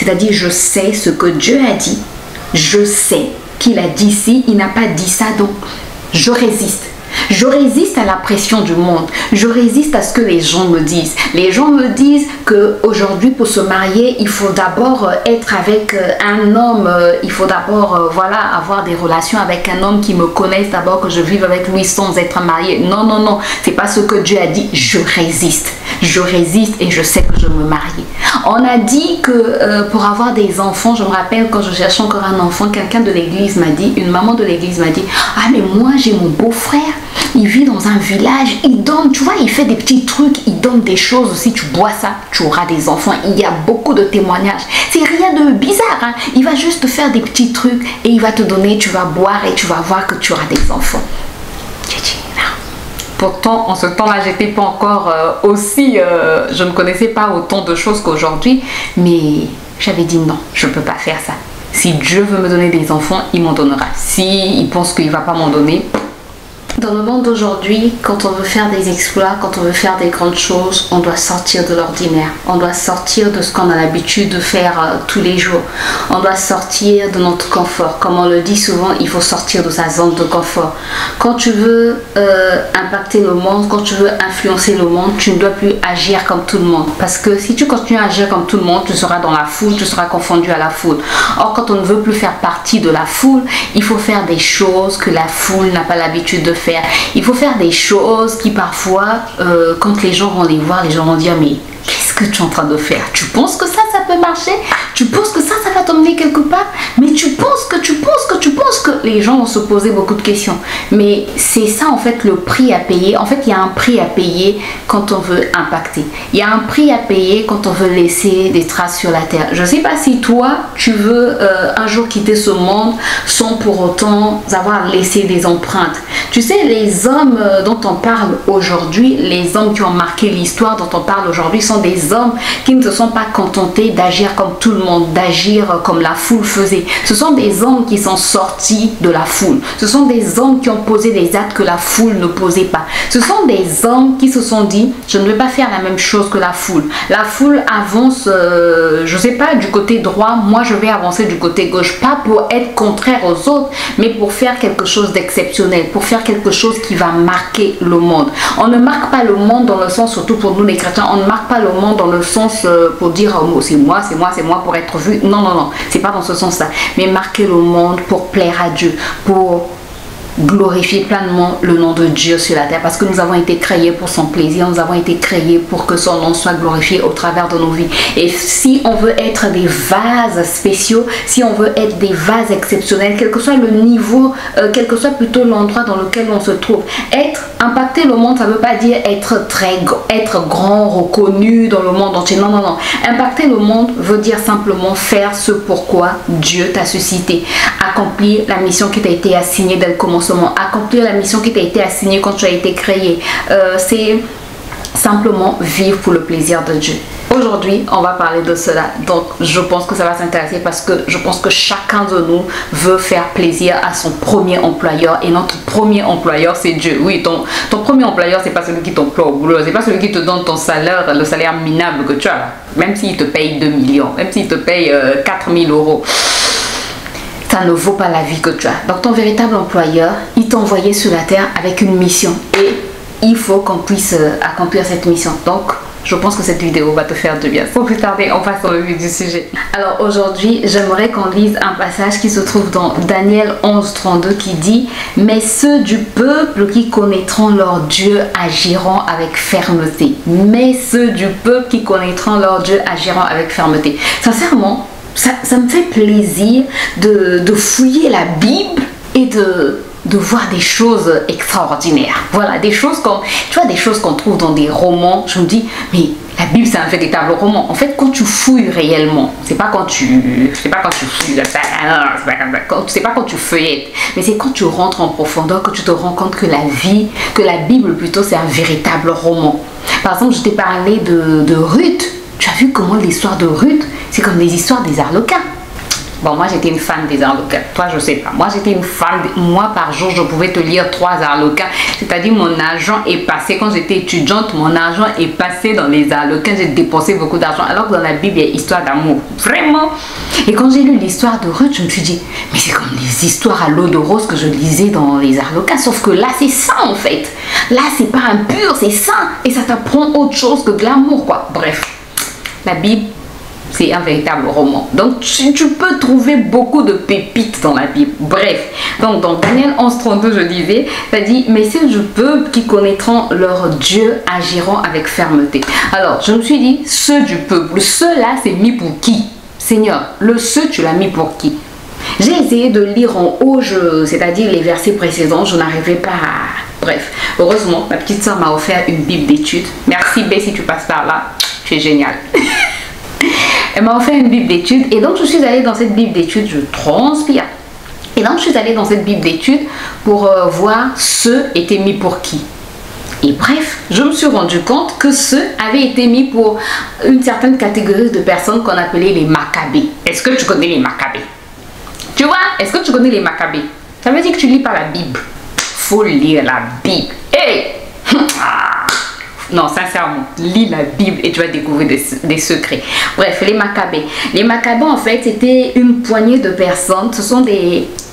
C'est-à-dire, je sais ce que Dieu a dit. Je sais qu'il a dit ci, il n'a pas dit ça, donc je résiste. Je résiste à la pression du monde. Je résiste à ce que les gens me disent. Les gens me disent qu'aujourd'hui, pour se marier, il faut d'abord être avec un homme. Il faut d'abord voilà, avoir des relations avec un homme qui me connaisse d'abord, que je vive avec lui sans être mariée. Non, non, non. C'est pas ce que Dieu a dit. Je résiste. Je résiste et je sais que je me marie. On a dit que pour avoir des enfants, je me rappelle quand je cherchais encore un enfant, quelqu'un de l'église m'a dit, une maman de l'église m'a dit, ah mais moi j'ai mon beau-frère, il vit dans un village, il donne, tu vois, il fait des petits trucs, il donne des choses, si tu bois ça, tu auras des enfants. Il y a beaucoup de témoignages, c'est rien de bizarre, hein? Il va juste te faire des petits trucs et il va te donner, tu vas boire et tu vas voir que tu auras des enfants. J'ai dit non. Pourtant, en ce temps-là, j'étais pas encore aussi, je ne connaissais pas autant de choses qu'aujourd'hui, mais j'avais dit non, je ne peux pas faire ça. Si Dieu veut me donner des enfants, il m'en donnera. Si il pense qu'il ne va pas m'en donner. Dans le monde d'aujourd'hui, quand on veut faire des exploits, quand on veut faire des grandes choses, on doit sortir de l'ordinaire. On doit sortir de ce qu'on a l'habitude de faire tous les jours. On doit sortir de notre confort. Comme on le dit souvent, il faut sortir de sa zone de confort. Quand tu veux impacter le monde, quand tu veux influencer le monde, tu ne dois plus agir comme tout le monde. Parce que si tu continues à agir comme tout le monde, tu seras dans la foule, tu seras confondu à la foule. Or, quand on ne veut plus faire partie de la foule, il faut faire des choses que la foule n'a pas l'habitude de faire. Il faut faire des choses qui parfois, quand les gens vont les voir, les gens vont dire mais qu'est-ce que tu es en train de faire? Tu penses que ça peut marcher? Tu penses que ça va t'emmener quelque part? Mais tu penses que les gens vont se poser beaucoup de questions. Mais c'est ça en fait le prix à payer. En fait, il y a un prix à payer quand on veut impacter. Il y a un prix à payer quand on veut laisser des traces sur la terre. Je ne sais pas si toi, tu veux un jour quitter ce monde sans pour autant avoir laissé des empreintes. Tu sais, les hommes dont on parle aujourd'hui, les hommes qui ont marqué l'histoire dont on parle aujourd'hui sont des hommes qui ne se sont pas contentés d'agir comme tout le monde, d'agir comme la foule faisait. Ce sont des hommes qui sont sortis de la foule. Ce sont des hommes qui ont posé des actes que la foule ne posait pas. Ce sont des hommes qui se sont dit, je ne vais pas faire la même chose que la foule. La foule avance, je ne sais pas, du côté droit, moi je vais avancer du côté gauche. Pas pour être contraire aux autres, mais pour faire quelque chose d'exceptionnel, pour faire quelque chose qui va marquer le monde. On ne marque pas le monde dans le sens, surtout pour nous les chrétiens, on ne marque pas le monde dans le sens pour dire oh, c'est moi pour être vu. Non, non, non, c'est pas dans ce sens-là. Mais marquer le monde pour plaire à Dieu, pour glorifier pleinement le nom de Dieu sur la terre, parce que nous avons été créés pour son plaisir, nous avons été créés pour que son nom soit glorifié au travers de nos vies. Et si on veut être des vases spéciaux, si on veut être des vases exceptionnels, quel que soit le niveau, quel que soit plutôt l'endroit dans lequel on se trouve, impacter le monde, ça ne veut pas dire être grand, reconnu dans le monde entier. Non, non, non. Impacter le monde veut dire simplement faire ce pourquoi Dieu t'a suscité, accomplir la mission qui t'a été assignée dès le commencement, accomplir la mission qui t'a été assignée quand tu as été créé. C'est simplement vivre pour le plaisir de Dieu. Aujourd'hui, on va parler de cela. Donc, je pense que ça va s'intéresser parce que je pense que chacun de nous veut faire plaisir à son premier employeur. Et notre premier employeur, c'est Dieu. Oui, ton premier employeur, c'est pas celui qui t'emploie au boulot. C'est pas celui qui te donne ton salaire, le salaire minable que tu as là. Même s'il te paye 2 millions, même s'il te paye 4 000 euros. Ça ne vaut pas la vie que tu as. Donc, ton véritable employeur, il t'a envoyé sur la terre avec une mission. Et il faut qu'on puisse accomplir cette mission. Donc, je pense que cette vidéo va te faire du bien. Sans plus tarder, on passe au vif du sujet. Alors aujourd'hui, j'aimerais qu'on lise un passage qui se trouve dans Daniel 11:32 qui dit « Mais ceux du peuple qui connaîtront leur Dieu agiront avec fermeté. » Mais ceux du peuple qui connaîtront leur Dieu agiront avec fermeté. Sincèrement, ça me fait plaisir de fouiller la Bible et de voir des choses extraordinaires. Voilà, des choses comme, tu vois, des choses qu'on trouve dans des romans. Je me dis, mais la Bible, c'est un véritable roman. En fait, quand tu fouilles réellement, c'est pas quand tu fouilles, c'est pas quand tu feuillettes, mais c'est quand tu rentres en profondeur que tu te rends compte que la Bible plutôt, c'est un véritable roman. Par exemple, je t'ai parlé de Ruth. Tu as vu comment l'histoire de Ruth, c'est comme les histoires des arlequins. Bon, moi j'étais une fan des arlequins. Toi, je sais pas. Moi j'étais une fan. Moi par jour, je pouvais te lire 3 arlequins. C'est-à-dire mon argent est passé. Quand j'étais étudiante, mon argent est passé dans les arlequins. J'ai dépensé beaucoup d'argent. Alors que dans la Bible, il y a histoire d'amour. Vraiment. Et quand j'ai lu l'histoire de Ruth, je me suis dit, mais c'est comme les histoires à l'eau de rose que je lisais dans les arlequins. Sauf que là, c'est sain en fait. Là, c'est pas impur, c'est sain. Et ça t'apprend autre chose que de l'amour, quoi. Bref, la Bible, c'est un véritable roman. Donc, tu peux trouver beaucoup de pépites dans la Bible. Bref, donc dans Daniel 11:32, je disais, ça dit, mais ceux du peuple qui connaîtront leur Dieu agiront avec fermeté. Alors, je me suis dit, ceux du peuple, ceux-là, c'est mis pour qui? Seigneur, le ceux, tu l'as mis pour qui? J'ai essayé de lire en haut, c'est-à-dire les versets précédents, je n'arrivais pas à... Bref, heureusement, ma petite soeur m'a offert une Bible d'études. Merci B si tu passes par là, tu es génial. Elle m'a offert une Bible d'études et donc je suis allée dans cette Bible d'études, je transpire. Et donc je suis allée dans cette Bible d'études pour voir ceux étaient mis pour qui. Et bref, je me suis rendu compte que ceux avaient été mis pour une certaine catégorie de personnes qu'on appelait les Maccabées. Est-ce que tu connais les Maccabées? Tu vois, est-ce que tu connais les Maccabées? Ça veut dire que tu lis pas la Bible. Faut lire la Bible. Hey! Non, sincèrement, lis la Bible et tu vas découvrir des secrets. Bref, les Maccabées. Les Maccabées, en fait, c'était une poignée de personnes. Ce sont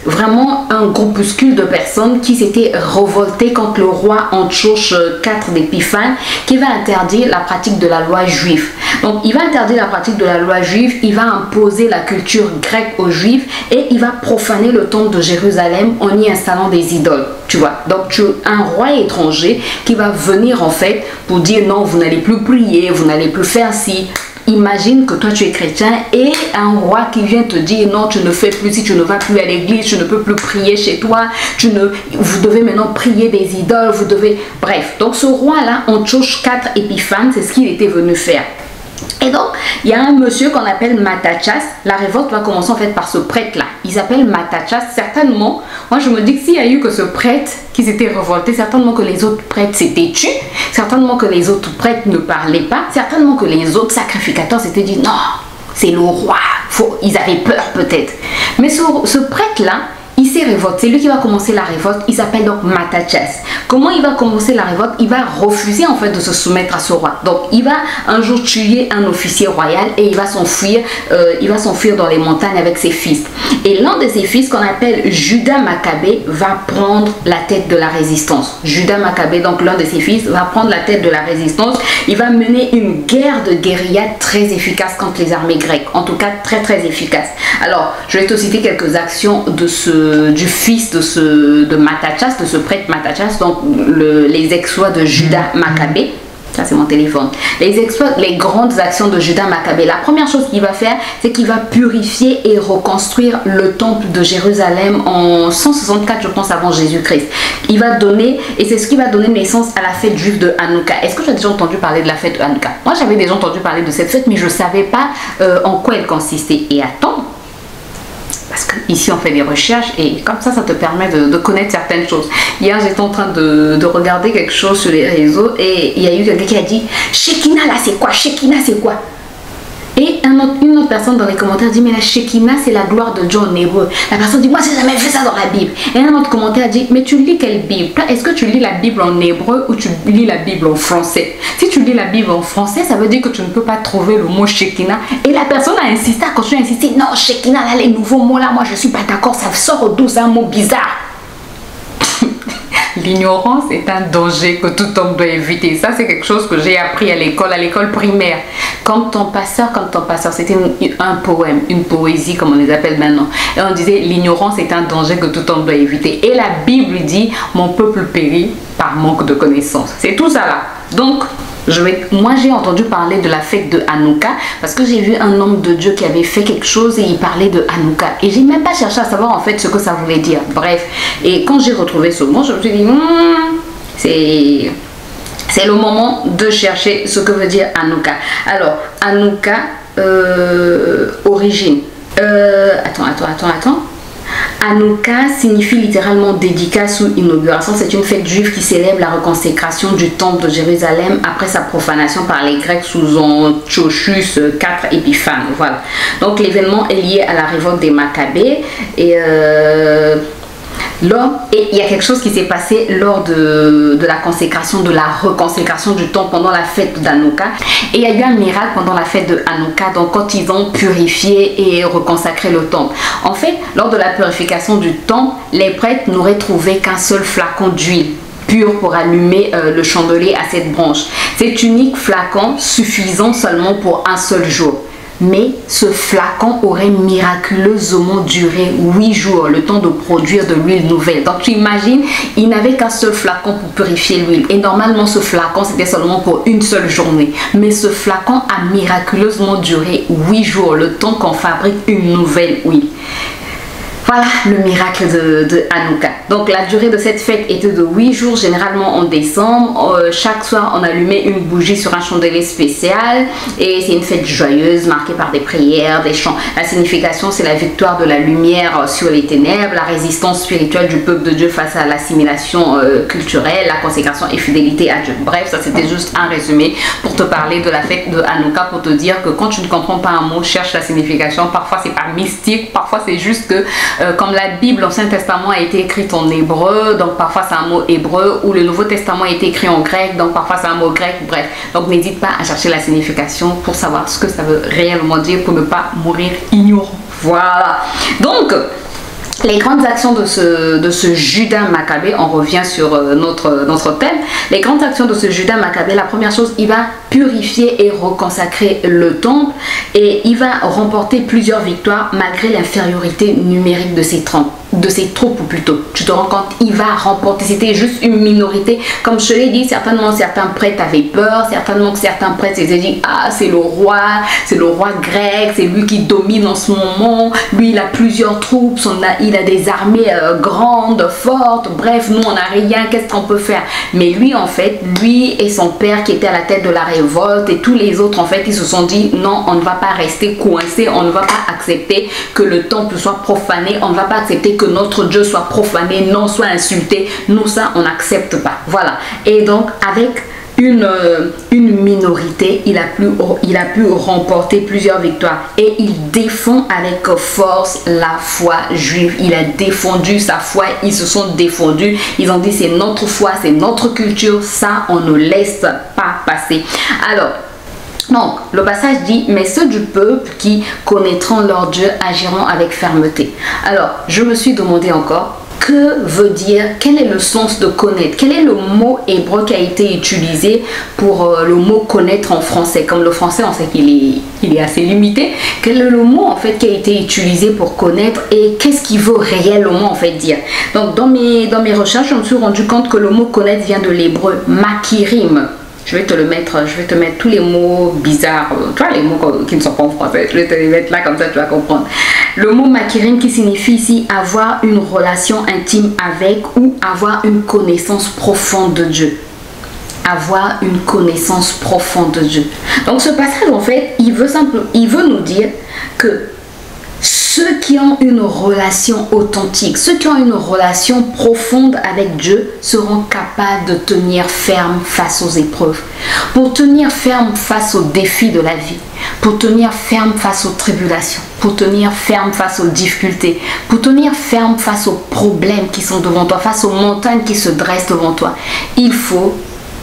vraiment un groupuscule de personnes qui s'étaient révoltées contre le roi Antioche IV d'Épiphane, qui va interdire la pratique de la loi juive. Donc, il va interdire la pratique de la loi juive, il va imposer la culture grecque aux Juifs et il va profaner le temple de Jérusalem en y installant des idoles. Tu vois, donc tu as un roi étranger qui va venir en fait pour dire non, vous n'allez plus prier, vous n'allez plus faire ci. Imagine que toi tu es chrétien et un roi qui vient te dire non, tu ne fais plus, si tu ne vas plus à l'église, tu ne peux plus prier chez toi, vous devez maintenant prier des idoles, vous devez... Bref, donc ce roi-là, Antioche IV Épiphane, c'est ce qu'il était venu faire. Et donc, il y a un monsieur qu'on appelle Mattathias. La révolte va commencer en fait par ce prêtre-là. Il s'appelle Mattathias. Certainement, moi je me dis que s'il y a eu que ce prêtre qui s'était révolté, certainement que les autres prêtres s'étaient tus, certainement que les autres prêtres ne parlaient pas, certainement que les autres sacrificateurs s'étaient dit non, c'est le roi. Ils avaient peur peut-être. Mais ce prêtre-là, il s'est révolté, c'est lui qui va commencer la révolte, il s'appelle donc Mattathias. Comment il va commencer la révolte? Il va refuser en fait de se soumettre à ce roi. Donc il va un jour tuer un officier royal et il va s'enfuir dans les montagnes avec ses fils. Et l'un de ses fils qu'on appelle Judas Maccabée va prendre la tête de la résistance. Judas Maccabée, donc l'un de ses fils, va prendre la tête de la résistance. Il va mener une guerre de guérilla très efficace contre les armées grecques. En tout cas très très efficace. Alors je vais te citer quelques actions du fils de Mattathias, de ce prêtre Mattathias, donc les exploits de Judas Maccabée. Ça c'est mon téléphone. Les grandes actions de Judas Maccabée. La première chose qu'il va faire, c'est qu'il va purifier et reconstruire le temple de Jérusalem en 164, je pense, avant Jésus-Christ. Il va donner, et c'est ce qui va donner naissance à la fête juive de Hanouka. Est-ce que tu as déjà entendu parler de la fête de Hanouka? Moi j'avais déjà entendu parler de cette fête, mais je ne savais pas en quoi elle consistait. Et attends, parce qu'ici on fait des recherches et comme ça te permet de connaître certaines choses. Hier j'étais en train de regarder quelque chose sur les réseaux et il y a eu quelqu'un qui a dit Shekinah là c'est quoi? Shekinah c'est quoi? Et une autre personne dans les commentaires dit mais la Shekinah c'est la gloire de Dieu en hébreu. La personne dit moi j'ai jamais vu ça dans la Bible. Et un autre commentaire dit mais tu lis quelle Bible? Est-ce que tu lis la Bible en hébreu ou tu lis la Bible en français? Si tu lis la Bible en français, ça veut dire que tu ne peux pas trouver le mot Shekinah. Et la personne a insisté, a continué à insister, non Shekinah là, les nouveaux mots là, moi je suis pas d'accord, ça sort d'où, c'est un mot bizarre. L'ignorance est un danger que tout homme doit éviter. Ça, c'est quelque chose que j'ai appris à l'école primaire. Comme ton passeur, c'était un poème, une poésie comme on les appelle maintenant. Et on disait, l'ignorance est un danger que tout homme doit éviter. Et la Bible dit, mon peuple périt par manque de connaissance. C'est tout ça là. Donc, moi j'ai entendu parler de la fête de Hanouka parce que j'ai vu un homme de Dieu qui avait fait quelque chose et il parlait de Hanouka et j'ai même pas cherché à savoir en fait ce que ça voulait dire. Bref, et quand j'ai retrouvé ce mot, je me suis dit c'est le moment de chercher ce que veut dire Hanouka. Alors Hanouka, origine, attends. Hanouka signifie littéralement dédicace ou inauguration. C'est une fête juive qui célèbre la reconsécration du temple de Jérusalem après sa profanation par les Grecs sous Antiochus IV Épiphane. Voilà. Donc l'événement est lié à la révolte des Maccabées et il y a quelque chose qui s'est passé lors de la consécration, de la reconsécration du temple pendant la fête d'Hanouka. Et il y a eu un miracle pendant la fête de Hanouka, donc quand ils ont purifié et reconsacré le temple. En fait, lors de la purification du temple, les prêtres n'auraient trouvé qu'un seul flacon d'huile pure pour allumer le chandelier à cette branche. Cet unique flacon suffisant seulement pour un seul jour. Mais ce flacon aurait miraculeusement duré 8 jours, le temps de produire de l'huile nouvelle. Donc tu imagines, il n'avait qu'un seul flacon pour purifier l'huile. Et normalement ce flacon c'était seulement pour une seule journée. Mais ce flacon a miraculeusement duré 8 jours, le temps qu'on fabrique une nouvelle huile. Voilà le miracle de Hanouka. Donc la durée de cette fête était de 8 jours, généralement en décembre. Chaque soir, on allumait une bougie sur un chandelier spécial. Et c'est une fête joyeuse, marquée par des prières, des chants. La signification, c'est la victoire de la lumière sur les ténèbres, la résistance spirituelle du peuple de Dieu face à l'assimilation culturelle, la consécration et fidélité à Dieu. Bref, ça c'était juste un résumé pour te parler de la fête de Hanouka, pour te dire que quand tu ne comprends pas un mot, cherche la signification. Parfois c'est pas mystique, parfois c'est juste que comme la Bible, l'Ancien Testament a été écrit en hébreu, donc parfois c'est un mot hébreu, ou le Nouveau Testament a été écrit en grec, donc parfois c'est un mot grec, bref. Donc n'hésite pas à chercher la signification pour savoir ce que ça veut réellement dire, pour ne pas mourir ignorant. Voilà. Donc, les grandes actions de ce Judas Maccabée, on revient sur notre thème. Les grandes actions de ce Judas Maccabée, la première chose, il va purifier et reconsacrer le temple et il va remporter plusieurs victoires malgré l'infériorité numérique de ses troupes plutôt. Tu te rends compte, il va remporter, c'était juste une minorité. Comme je te l'ai dit, certainement certains prêtres avaient peur, certainement que certains prêtres s'étaient dit, ah c'est le roi grec, c'est lui qui domine en ce moment, lui il a plusieurs troupes, il a des armées grandes, fortes, bref, nous on n'a rien, qu'est-ce qu'on peut faire? Mais lui en fait, lui et son père qui était à la tête de la révolte et tous les autres en fait, ils se sont dit, non, on ne va pas rester coincé, on ne va pas accepter que le temple soit profané, on ne va pas accepter que notre Dieu soit profané, non soit insulté, nous ça on n'accepte pas. Voilà. Et donc avec une minorité, il a pu remporter plusieurs victoires et il défend avec force la foi juive. Il a défendu sa foi, ils se sont défendus, ils ont dit c'est notre foi, c'est notre culture, ça on ne laisse pas passer. Alors donc, le passage dit, mais ceux du peuple qui connaîtront leur Dieu agiront avec fermeté. Alors, je me suis demandé encore, que veut dire, quel est le sens de connaître? Quel est le mot hébreu qui a été utilisé pour le mot connaître en français? Comme le français, on sait qu'il est assez limité. Quel est le mot en fait qui a été utilisé pour connaître et qu'est-ce qu'il veut réellement en fait dire? Donc, dans mes recherches, je me suis rendu compte que le mot connaître vient de l'hébreu makirim. Je vais te mettre tous les mots bizarres, tu vois, les mots qui ne sont pas en français, je vais te les mettre là, comme ça tu vas comprendre. Le mot makirim qui signifie ici avoir une relation intime avec ou avoir une connaissance profonde de Dieu. Avoir une connaissance profonde de Dieu. Donc ce passage en fait, il veut nous dire que ceux qui ont une relation authentique, ceux qui ont une relation profonde avec Dieu seront capables de tenir ferme face aux épreuves, pour tenir ferme face aux défis de la vie, pour tenir ferme face aux tribulations, pour tenir ferme face aux difficultés, pour tenir ferme face aux problèmes qui sont devant toi, face aux montagnes qui se dressent devant toi. Il faut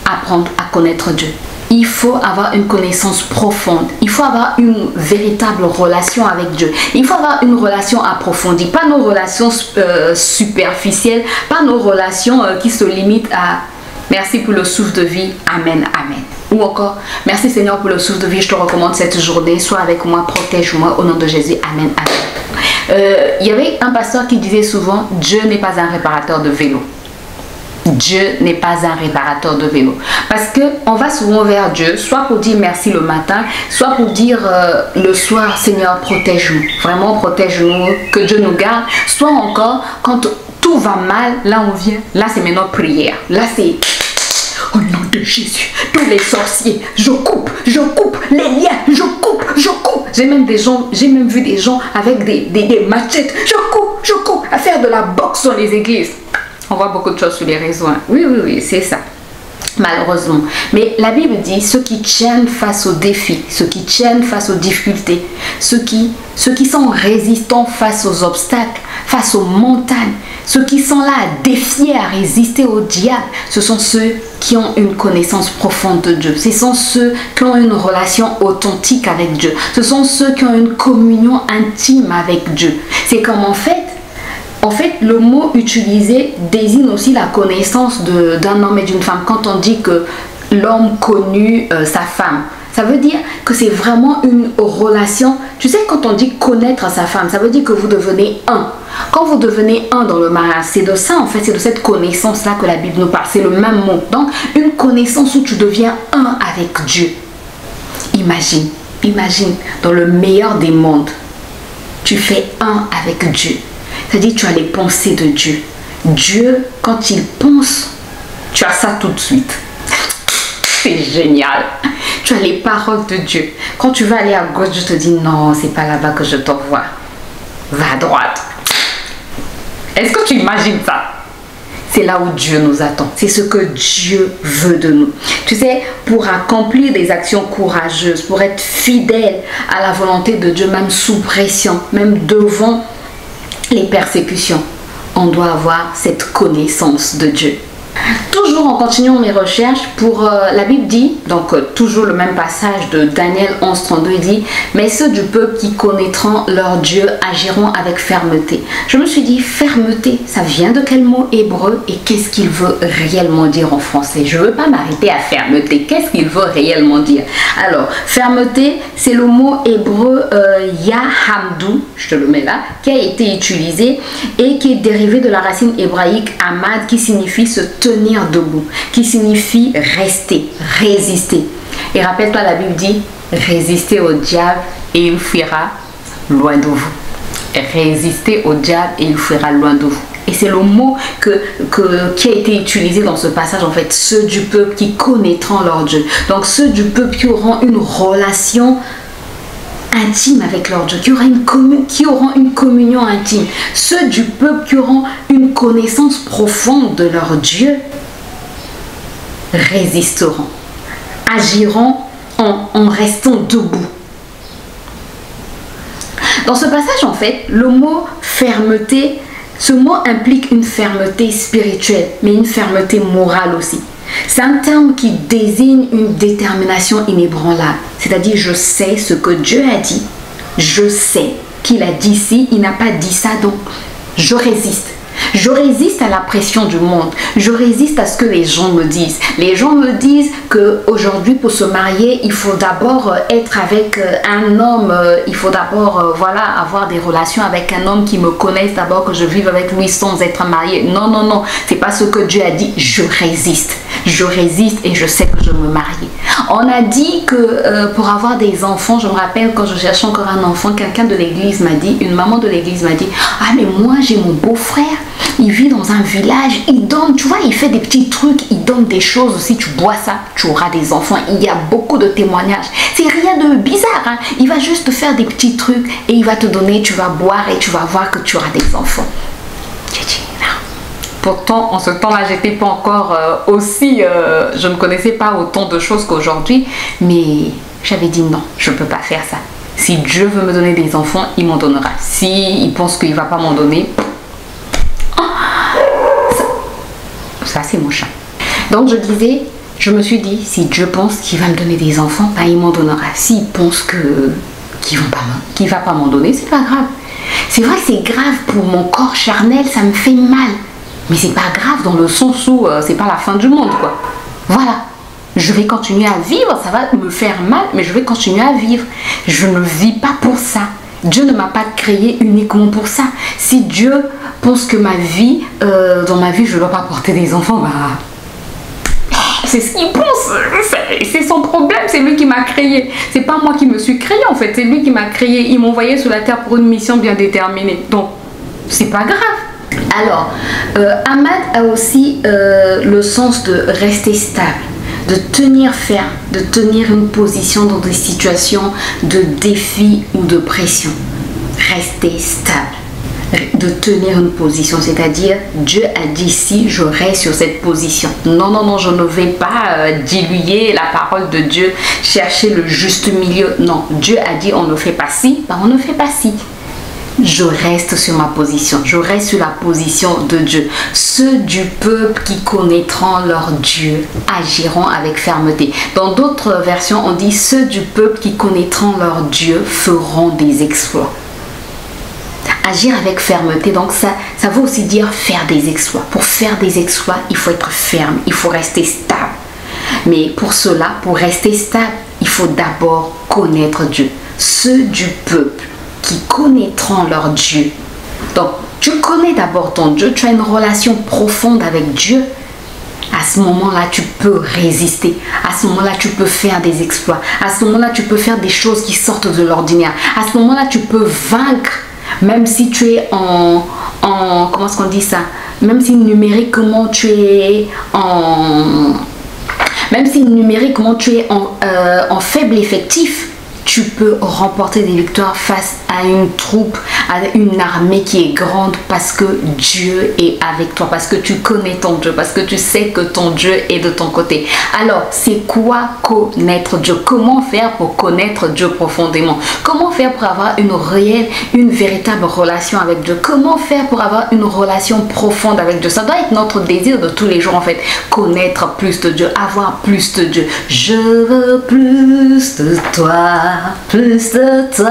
apprendre à connaître Dieu. Il faut avoir une connaissance profonde. Il faut avoir une véritable relation avec Dieu. Il faut avoir une relation approfondie. Pas nos relations superficielles. Pas nos relations qui se limitent à merci pour le souffle de vie. Amen, amen. Ou encore, merci Seigneur pour le souffle de vie. Je te recommande cette journée. Sois avec moi, protège-moi au nom de Jésus. Amen, amen. Il y avait un pasteur qui disait souvent, Dieu n'est pas un réparateur de vélo. Dieu n'est pas un réparateur de vélo. Parce qu'on va souvent vers Dieu, soit pour dire merci le matin, soit pour dire le soir, Seigneur, protège-nous. Vraiment, protège-nous, que Dieu nous garde. Soit encore, quand tout va mal, là on vient, là c'est maintenant prière. Là c'est, au nom de Jésus, tous les sorciers, je coupe les liens, je coupe. J'ai même vu des gens avec des machettes, je coupe. à faire de la boxe dans les églises. On voit beaucoup de choses sur les réseaux. Hein. Oui, oui, oui, c'est ça. Malheureusement. Mais la Bible dit, ceux qui tiennent face aux défis, ceux qui tiennent face aux difficultés, ceux qui sont résistants face aux obstacles, face aux montagnes, ceux qui sont là à défier, à résister au diable, ce sont ceux qui ont une connaissance profonde de Dieu. Ce sont ceux qui ont une relation authentique avec Dieu. Ce sont ceux qui ont une communion intime avec Dieu. C'est comme en fait, le mot utilisé désigne aussi la connaissance d'un homme et d'une femme. Quand on dit que l'homme connut sa femme, ça veut dire que c'est vraiment une relation. Tu sais, quand on dit connaître sa femme, ça veut dire que vous devenez un. Quand vous devenez un dans le mariage, c'est de ça en fait, c'est de cette connaissance-là que la Bible nous parle. C'est le même mot. Donc, une connaissance où tu deviens un avec Dieu. Imagine, dans le meilleur des mondes, tu fais un avec Dieu. C'est-à-dire tu as les pensées de Dieu. Dieu, quand il pense, tu as ça tout de suite. C'est génial. Tu as les paroles de Dieu. Quand tu vas aller à gauche, je te dis non, c'est pas là-bas que je t'envoie. Va à droite. Est-ce que tu imagines ça? C'est là où Dieu nous attend. C'est ce que Dieu veut de nous. Tu sais, pour accomplir des actions courageuses, pour être fidèle à la volonté de Dieu, même sous pression, même devant les persécutions, on doit avoir cette connaissance de Dieu. Toujours en continuant mes recherches, la Bible dit, donc toujours le même passage de Daniel 11:32, il dit « Mais ceux du peuple qui connaîtront leur Dieu agiront avec fermeté. » Je me suis dit, fermeté, ça vient de quel mot hébreu et qu'est-ce qu'il veut réellement dire en français? Je ne veux pas m'arrêter à fermeté. Qu'est-ce qu'il veut réellement dire? Alors, fermeté, c'est le mot hébreu yahamdou, je te le mets là, qui a été utilisé et qui est dérivé de la racine hébraïque hamad qui signifie se tenir debout, qui signifie rester, résister. Et rappelle-toi, la Bible dit résistez au diable et il fuira loin de vous. Résister au diable et il fuira loin de vous. Et c'est le mot qui a été utilisé dans ce passage, en fait, ceux du peuple qui connaîtront leur Dieu. Donc ceux du peuple qui auront une relation intime avec leur Dieu, qui auront une communion intime. Ceux du peuple qui auront une connaissance profonde de leur Dieu résisteront, agiront en restant debout. Dans ce passage, en fait, le mot fermeté, ce mot implique une fermeté spirituelle, mais une fermeté morale aussi. C'est un terme qui désigne une détermination inébranlable. C'est-à-dire, je sais ce que Dieu a dit. Je sais qu'il a dit ci, il n'a pas dit ça, donc je résiste. Je résiste à la pression du monde. Je résiste à ce que les gens me disent. Les gens me disent qu'aujourd'hui, pour se marier, il faut d'abord être avec un homme. Il faut d'abord avoir des relations avec un homme qui me connaisse d'abord, que je vive avec lui sans être marié. Non, non, non. C'est pas ce que Dieu a dit. Je résiste. Je résiste et je sais que je me marie. On a dit que pour avoir des enfants, je me rappelle quand je cherchais encore un enfant, quelqu'un de l'église m'a dit, une maman de l'église m'a dit, ah mais moi j'ai mon beau-frère, il vit dans un village, il donne, tu vois, il fait des petits trucs, il donne des choses, si tu bois ça, tu auras des enfants. Il y a beaucoup de témoignages. C'est rien de bizarre, hein? Il va juste te faire des petits trucs et il va te donner, tu vas boire et tu vas voir que tu auras des enfants. J'ai dit non. Pourtant, en ce temps-là, j'étais pas encore je ne connaissais pas autant de choses qu'aujourd'hui, mais j'avais dit non, je ne peux pas faire ça. Si Dieu veut me donner des enfants, il m'en donnera. Si il pense qu'il ne va pas m'en donner, ça c'est mon chat. Donc je disais, je me suis dit, si Dieu pense qu'il va me donner des enfants, ben, il m'en donnera. S'il pense qu'il ne va pas m'en donner, c'est pas grave. C'est vrai que c'est grave pour mon corps charnel, ça me fait mal. Mais c'est pas grave dans le sens où c'est pas la fin du monde, quoi. Voilà. Je vais continuer à vivre, ça va me faire mal, mais je vais continuer à vivre. Je ne vis pas pour ça. Dieu ne m'a pas créé uniquement pour ça. Si Dieu pense que ma vie, dans ma vie, je ne dois pas porter des enfants, bah, c'est ce qu'il pense. C'est son problème, c'est lui qui m'a créé. C'est pas moi qui me suis créé en fait, c'est lui qui m'a créé. Il m'a envoyé sur la terre pour une mission bien déterminée. Donc, c'est pas grave. Alors, Hamad a aussi le sens de rester stable, de tenir ferme, de tenir une position dans des situations de défi ou de pression. Rester stable. de tenir une position, c'est-à-dire Dieu a dit si je reste sur cette position. Non, non, non, je ne vais pas diluer la parole de Dieu, chercher le juste milieu. Non, Dieu a dit on ne fait pas ci, ben on ne fait pas ci. Je reste sur ma position, je reste sur la position de Dieu. Ceux du peuple qui connaîtront leur Dieu agiront avec fermeté. Dans d'autres versions, on dit ceux du peuple qui connaîtront leur Dieu feront des exploits. Agir avec fermeté, donc ça veut aussi dire faire des exploits. Pour faire des exploits, il faut être ferme, il faut rester stable. Mais pour cela, pour rester stable, il faut d'abord connaître Dieu. Ceux du peuple qui connaîtront leur Dieu. Donc, tu connais d'abord ton Dieu, tu as une relation profonde avec Dieu. À ce moment-là, tu peux résister. À ce moment-là, tu peux faire des exploits. À ce moment-là, tu peux faire des choses qui sortent de l'ordinaire. À ce moment-là, tu peux vaincre. Même si tu es comment est-ce qu'on dit ça? Même si numériquement tu es en faible effectif, tu peux remporter des victoires face à une troupe, à une armée qui est grande parce que Dieu est avec toi, parce que tu connais ton Dieu, parce que tu sais que ton Dieu est de ton côté. Alors, c'est quoi connaître Dieu? Comment faire pour connaître Dieu profondément? Comment faire pour avoir une véritable relation avec Dieu? Comment faire pour avoir une relation profonde avec Dieu? Ça doit être notre désir de tous les jours en fait, connaître plus de Dieu, avoir plus de Dieu. Je veux plus de toi. Plus de toi,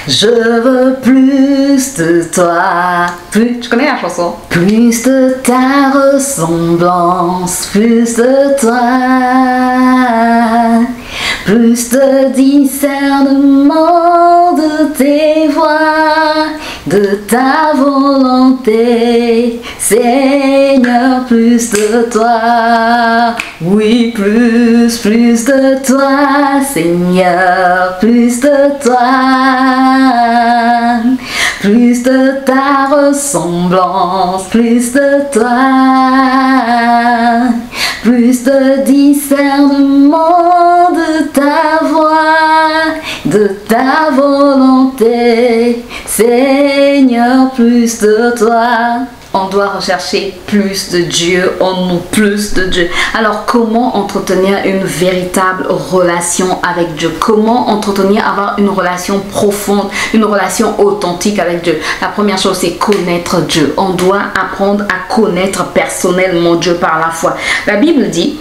je veux plus de toi. Tu connais la chanson? Plus de ta ressemblance, plus de toi, plus de discernement de tes voies, de ta volonté, Seigneur, plus de toi. Oui, plus de toi, Seigneur, plus de toi, plus de ta ressemblance, plus de toi, plus de discernement de ta voix, de ta volonté, Seigneur, plus de toi. On doit rechercher plus de Dieu, en nous plus de Dieu. Alors, comment entretenir une véritable relation avec Dieu? Comment avoir une relation profonde, une relation authentique avec Dieu? La première chose, c'est connaître Dieu. On doit apprendre à connaître personnellement Dieu par la foi. La Bible dit: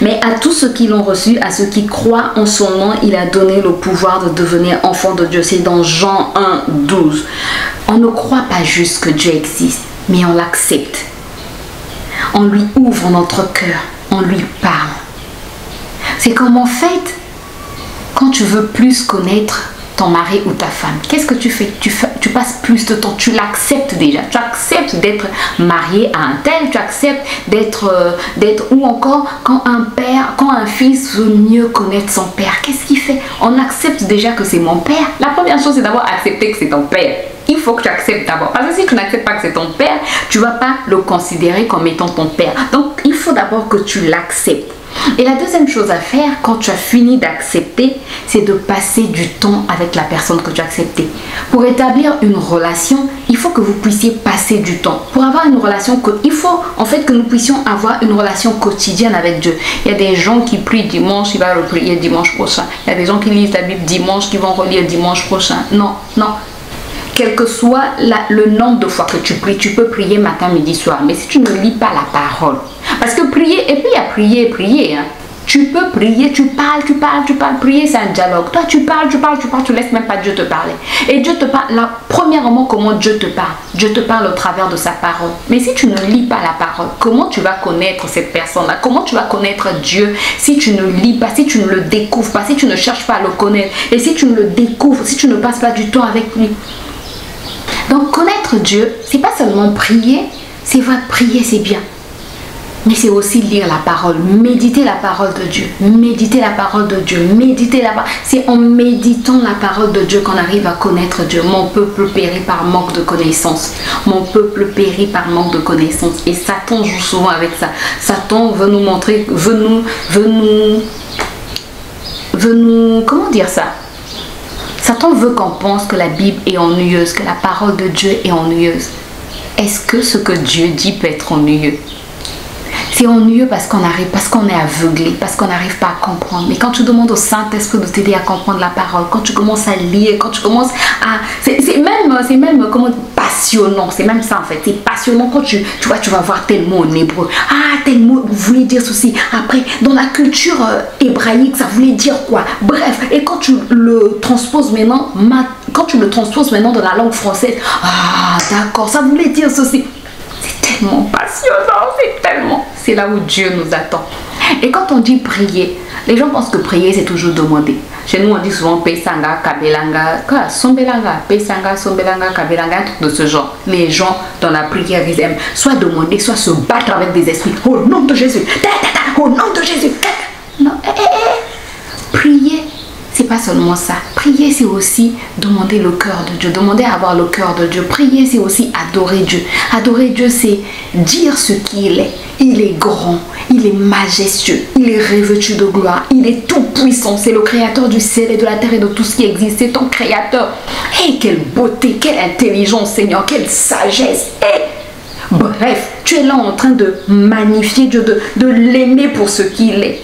mais à tous ceux qui l'ont reçu, à ceux qui croient en son nom, il a donné le pouvoir de devenir enfant de Dieu. C'est dans Jean 1, 12. On ne croit pas juste que Dieu existe, mais on l'accepte. On lui ouvre notre cœur, on lui parle. C'est comme en fait, quand tu veux plus connaître ton mari ou ta femme, qu'est-ce que tu fais? Tu passes plus de temps, tu l'acceptes déjà. Tu acceptes d'être marié à un tel, tu acceptes d'être ou encore quand un fils veut mieux connaître son père, qu'est-ce qu'il fait? On accepte déjà que c'est mon père. La première chose, c'est d'abord accepter que c'est ton père. Il faut que tu acceptes d'abord. Parce que si tu n'acceptes pas que c'est ton père, tu ne vas pas le considérer comme étant ton père. Donc, il faut d'abord que tu l'acceptes. Et la deuxième chose à faire, quand tu as fini d'accepter, c'est de passer du temps avec la personne que tu as acceptée. Pour établir une relation, il faut que vous puissiez passer du temps. Pour avoir une relation, il faut en fait que nous puissions avoir une relation quotidienne avec Dieu. Il y a des gens qui prient dimanche, ils vont le prier dimanche prochain. Il y a des gens qui lisent la Bible dimanche, qui vont relire dimanche prochain. Non, non. Quel que soit le nombre de fois que tu pries, tu peux prier matin, midi, soir. Mais si tu ne lis pas la parole, parce que prier, et puis il y a prier, hein. Tu peux prier, tu parles, prier c'est un dialogue. Toi tu parles, tu laisses même pas Dieu te parler. Et Dieu te parle, premièrement, comment Dieu te parle? Dieu te parle au travers de sa parole. Mais si tu ne lis pas la parole, comment tu vas connaître cette personne-là? Comment tu vas connaître Dieu si tu ne lis pas, si tu ne le découvres pas, si tu ne cherches pas à le connaître? Et si tu ne le découvres, si tu ne passes pas du temps avec lui? Donc connaître Dieu, c'est pas seulement prier, c'est vrai, prier c'est bien. Mais c'est aussi lire la parole, méditer la parole de Dieu, méditer la parole de Dieu, méditer la parole. C'est en méditant la parole de Dieu qu'on arrive à connaître Dieu. Mon peuple périt par manque de connaissance. Mon peuple périt par manque de connaissance. Et Satan joue souvent avec ça. Satan veut nous montrer, veut nous, comment dire ça? Satan veut qu'on pense que la Bible est ennuyeuse, que la parole de Dieu est ennuyeuse. Est-ce que ce que Dieu dit peut être ennuyeux? C'est ennuyeux parce qu'on est aveuglé, parce qu'on n'arrive pas à comprendre. Mais quand tu demandes au Saint-Esprit de t'aider à comprendre la parole, quand tu commences à lire, quand tu commences à... C'est même comment, passionnant, c'est même ça en fait. C'est passionnant quand tu vas voir tel mot en hébreu. Ah, tel mot voulait dire ceci. Après, dans la culture hébraïque, ça voulait dire quoi? Bref, et quand tu le transposes maintenant, dans la langue française, ah, d'accord, ça voulait dire ceci. C'est tellement passionnant, c'est là où Dieu nous attend. Et quand on dit prier, les gens pensent que prier c'est toujours demander. Chez nous on dit souvent pesanga, kabelanga, sombelanga, pesanga, sombelanga, kabelanga, un truc de ce genre. Les gens dans la prière ils aiment soit demander, soit se battre avec des esprits. Au nom de Jésus, au nom de Jésus. Non, prier. C'est pas seulement ça. Prier, c'est aussi demander le cœur de Dieu. Demander à avoir le cœur de Dieu. Prier, c'est aussi adorer Dieu. Adorer Dieu, c'est dire ce qu'il est. Il est grand, il est majestueux, il est revêtu de gloire, il est tout puissant. C'est le créateur du ciel et de la terre et de tout ce qui existe. C'est ton créateur. Et quelle beauté, quelle intelligence, Seigneur, quelle sagesse. Bref, tu es là en train de magnifier Dieu, de l'aimer pour ce qu'il est.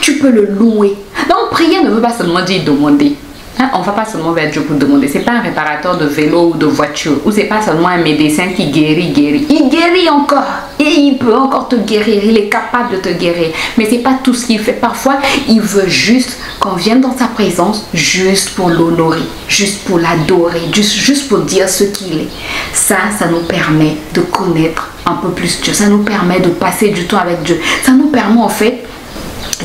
Tu peux le louer. Donc, prier ne veut pas seulement dire demander. Hein, on ne va pas seulement vers Dieu pour demander. Ce n'est pas un réparateur de vélo ou de voiture. Ou ce n'est pas seulement un médecin qui guérit. Il guérit encore. Et il peut encore te guérir. Il est capable de te guérir. Mais ce n'est pas tout ce qu'il fait. Parfois, il veut juste qu'on vienne dans sa présence juste pour l'honorer. Juste pour l'adorer. Juste pour dire ce qu'il est. Ça nous permet de connaître un peu plus Dieu. Ça nous permet de passer du temps avec Dieu. Ça nous permet en fait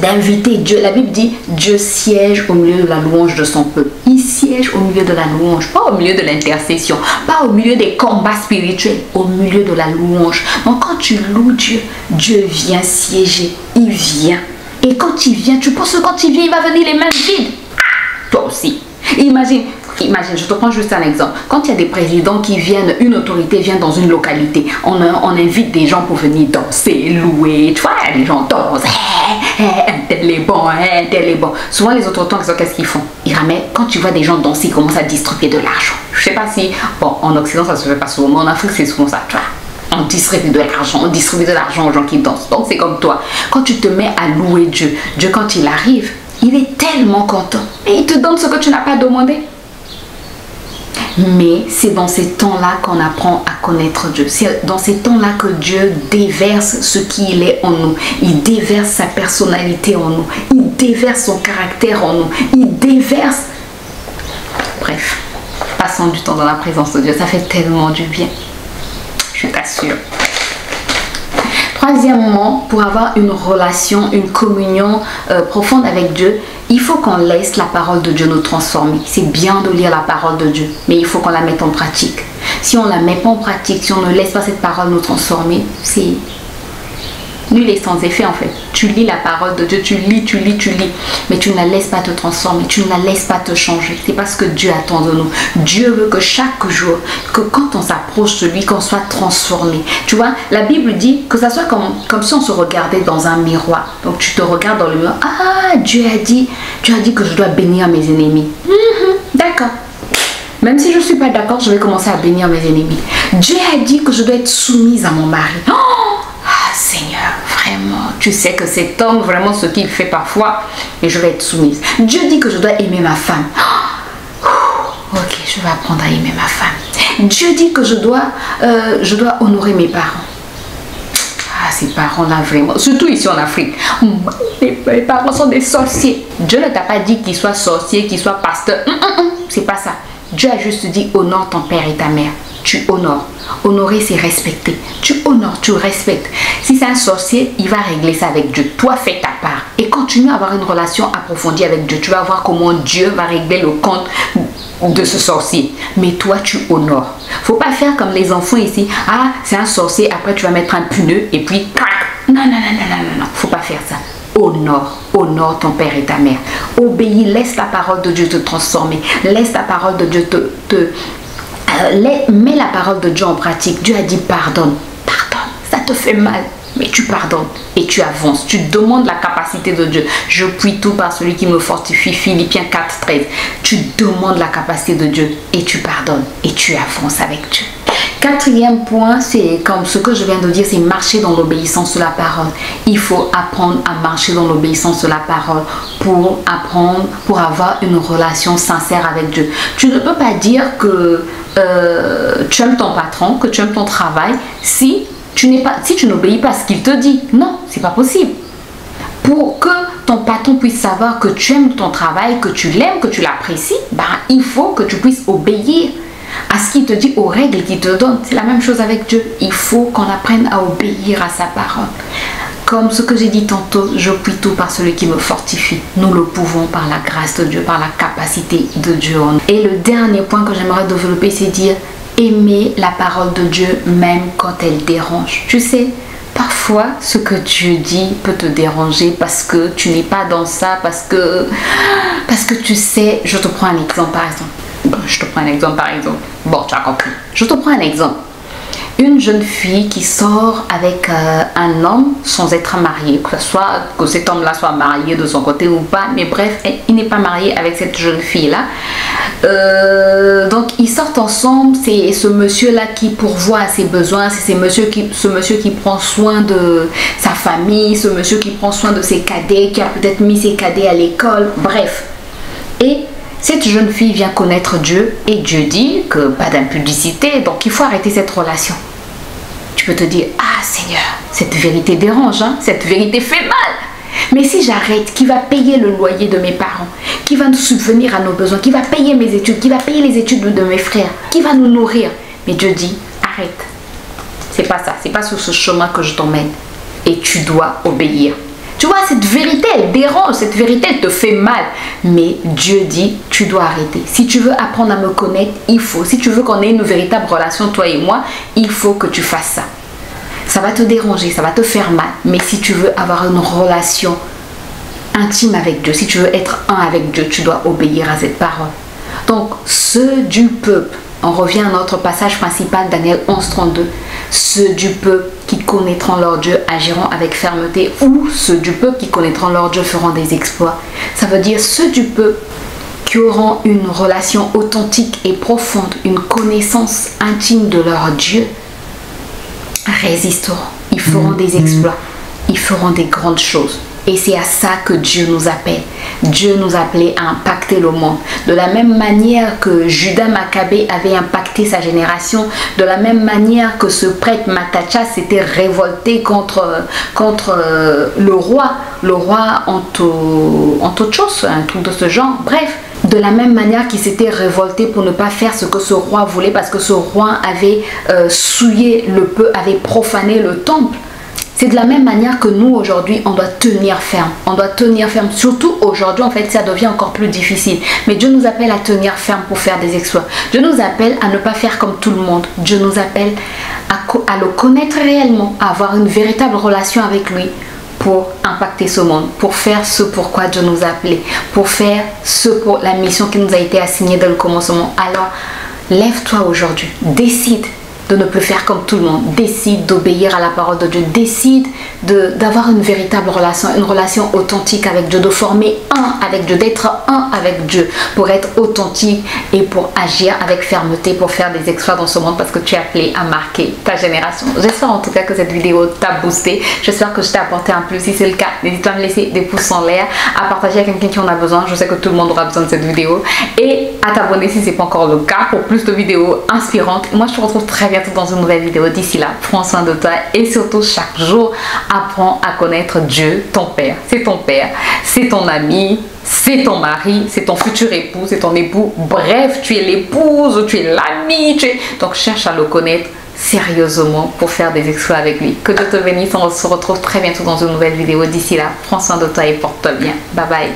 d'inviter Dieu. La Bible dit Dieu siège au milieu de la louange de son peuple. Il siège au milieu de la louange, pas au milieu de l'intercession, pas au milieu des combats spirituels, au milieu de la louange. Donc quand tu loues Dieu, Dieu vient siéger. Il vient. Et quand il vient, tu penses que quand il vient, il va venir les mains vides. Toi aussi. Imagine, je te prends juste un exemple. Quand il y a des présidents qui viennent, une autorité vient dans une localité, on invite des gens pour venir danser, louer, tu vois, les gens dansent, un tel est bon, un tel est bon. Souvent les autres temps, qu'est-ce qu'ils font? Ils ramènent, quand tu vois des gens danser, ils commencent à distribuer de l'argent. Je sais pas si, bon, en Occident ça se fait pas souvent, mais en Afrique c'est souvent ça, tu vois. On distribue de l'argent aux gens qui dansent. Donc c'est comme toi, quand tu te mets à louer Dieu, Dieu quand il arrive, il est tellement content. Et il te donne ce que tu n'as pas demandé. Mais c'est dans ces temps-là qu'on apprend à connaître Dieu. C'est dans ces temps-là que Dieu déverse ce qu'il est en nous. Il déverse sa personnalité en nous. Il déverse son caractère en nous. Il déverse... Bref, passons du temps dans la présence de Dieu. Ça fait tellement du bien. Je t'assure. Troisièmement, pour avoir une relation, une communion profonde avec Dieu, il faut qu'on laisse la parole de Dieu nous transformer. C'est bien de lire la parole de Dieu, mais il faut qu'on la mette en pratique. Si on ne la met pas en pratique, si on ne laisse pas cette parole nous transformer, c'est nul et sans effet en fait. Tu lis la parole de Dieu, tu lis, mais tu ne la laisses pas te transformer, tu ne la laisses pas te changer. C'est pas ce que Dieu attend de nous. Dieu veut que chaque jour, que quand on s'approche de lui, qu'on soit transformé. Tu vois, la Bible dit que ça soit comme si on se regardait dans un miroir. Donc tu te regardes dans le miroir. Ah, Dieu a dit que je dois bénir mes ennemis. D'accord. Même si je ne suis pas d'accord, je vais commencer à bénir mes ennemis. Dieu a dit que je dois être soumise à mon mari. Seigneur, vraiment, tu sais que cet homme, vraiment ce qu'il fait parfois, et je vais être soumise. Dieu dit que je dois aimer ma femme. Ok, je vais apprendre à aimer ma femme. Dieu dit que je dois honorer mes parents. Ces parents-là, vraiment, surtout ici en Afrique, mes parents sont des sorciers. Dieu ne t'a pas dit qu'ils soient sorciers, qu'ils soient pasteurs. C'est pas ça. Dieu a juste dit honore ton père et ta mère. Tu honores. Honorer, c'est respecter. Tu honores, tu respectes. Si c'est un sorcier, il va régler ça avec Dieu. Toi, fais ta part. Et continue à avoir une relation approfondie avec Dieu. Tu vas voir comment Dieu va régler le compte de ce sorcier. Mais toi, tu honores. Faut pas faire comme les enfants ici. Ah, c'est un sorcier. Après, tu vas mettre un pneu et puis... Non. Faut pas faire ça. Honore ton père et ta mère. Obéis, laisse la parole de Dieu te transformer. Laisse la parole de Dieu mets la parole de Dieu en pratique. Dieu a dit pardonne. Ça te fait mal. mais tu pardonnes et tu avances. Tu demandes la capacité de Dieu. Je puis tout par celui qui me fortifie. Philippiens 4:13. Tu demandes la capacité de Dieu et tu pardonnes et tu avances avec Dieu. Quatrième point, c'est comme ce que je viens de dire, c'est marcher dans l'obéissance de la parole. Il faut apprendre à marcher dans l'obéissance de la parole pour apprendre, pour avoir une relation sincère avec Dieu. Tu ne peux pas dire que tu aimes ton patron, que tu aimes ton travail, si tu n'obéis pas à ce qu'il te dit. Non, c'est pas possible. Pour que ton patron puisse savoir que tu aimes ton travail, que tu l'aimes, que tu l'apprécies, il faut que tu puisses obéir à ce qu'il te dit, aux règles qu'il te donne. C'est la même chose avec Dieu. Il faut qu'on apprenne à obéir à sa parole. Comme ce que j'ai dit tantôt, je puis tout par celui qui me fortifie. Nous le pouvons par la grâce de Dieu, par la capacité de Dieu. Et le dernier point que j'aimerais développer, c'est dire aimer la parole de Dieu même quand elle dérange. Tu sais, parfois ce que Dieu dit peut te déranger parce que tu n'es pas dans ça, parce que tu sais, je te prends un exemple par exemple. Bon, tu as compris. Je te prends un exemple. Une jeune fille qui sort avec un homme sans être marié, que cet homme-là soit marié de son côté ou pas, mais bref, il n'est pas marié avec cette jeune fille-là. Donc, ils sortent ensemble. C'est ce monsieur-là qui pourvoit à ses besoins. C'est ce monsieur qui prend soin de sa famille, ce monsieur qui prend soin de ses cadets, qui a peut-être mis ses cadets à l'école. Bref. Et cette jeune fille vient connaître Dieu et Dieu dit que pas d'impudicité, donc il faut arrêter cette relation. Tu peux te dire, ah Seigneur, cette vérité dérange, hein? Cette vérité fait mal. Mais si j'arrête, qui va payer le loyer de mes parents, qui va nous subvenir à nos besoins, qui va payer mes études, qui va payer les études de mes frères, qui va nous nourrir? Mais Dieu dit, arrête. C'est pas ça, c'est pas sur ce chemin que je t'emmène. Et tu dois obéir. Tu vois, cette vérité, elle dérange, cette vérité, elle te fait mal. Mais Dieu dit, tu dois arrêter. Si tu veux apprendre à me connaître, il faut. Si tu veux qu'on ait une véritable relation, toi et moi, il faut que tu fasses ça. Ça va te déranger, ça va te faire mal. Mais si tu veux avoir une relation intime avec Dieu, si tu veux être un avec Dieu, tu dois obéir à cette parole. Donc, ceux du peuple, on revient à notre passage principal, Daniel 11:32. Ceux du peuple qui connaîtront leur Dieu agiront avec fermeté, ou ceux du peuple qui connaîtront leur Dieu feront des exploits. Ça veut dire ceux du peuple qui auront une relation authentique et profonde, une connaissance intime de leur Dieu, résisteront. Ils feront des exploits. Ils feront des grandes choses. Et c'est à ça que Dieu nous appelle. Dieu nous appelait à impacter le monde. De la même manière que Judas Maccabée avait impacté sa génération, de la même manière que ce prêtre Mattathias s'était révolté contre le roi Antiochos, un truc de ce genre. Bref, de la même manière qu'il s'était révolté pour ne pas faire ce que ce roi voulait parce que ce roi avait souillé le peuple, avait profané le temple. C'est de la même manière que nous, aujourd'hui, on doit tenir ferme. On doit tenir ferme. Surtout aujourd'hui, en fait, ça devient encore plus difficile. Mais Dieu nous appelle à tenir ferme pour faire des exploits. Dieu nous appelle à ne pas faire comme tout le monde. Dieu nous appelle à le connaître réellement, à avoir une véritable relation avec lui pour impacter ce monde, pour faire ce pourquoi Dieu nous a appelés, pour faire ce pour la mission qui nous a été assignée dès le commencement. Alors, lève-toi aujourd'hui, décide de ne plus faire comme tout le monde, décide d'obéir à la parole de Dieu, décide d'avoir une véritable relation, une relation authentique avec Dieu, de former un avec Dieu, d'être un avec Dieu, pour être authentique et pour agir avec fermeté, pour faire des exploits dans ce monde parce que tu es appelé à marquer ta génération. J'espère en tout cas que cette vidéo t'a boosté, j'espère que je t'ai apporté un plus. Si c'est le cas, n'hésite pas à me laisser des pouces en l'air, à partager avec quelqu'un qui en a besoin, je sais que tout le monde aura besoin de cette vidéo, et à t'abonner si ce n'est pas encore le cas pour plus de vidéos inspirantes. Moi je te retrouve très bientôt dans une nouvelle vidéo. D'ici là, prends soin de toi et surtout chaque jour apprends à connaître Dieu, ton Père. C'est ton Père, c'est ton ami, c'est ton mari, c'est ton futur époux, c'est ton époux. Bref, tu es l'épouse, tu es l'ami, donc cherche à le connaître sérieusement pour faire des exploits avec lui. Que Dieu te bénisse, on se retrouve très bientôt dans une nouvelle vidéo. D'ici là, prends soin de toi et porte-toi bien. Bye bye.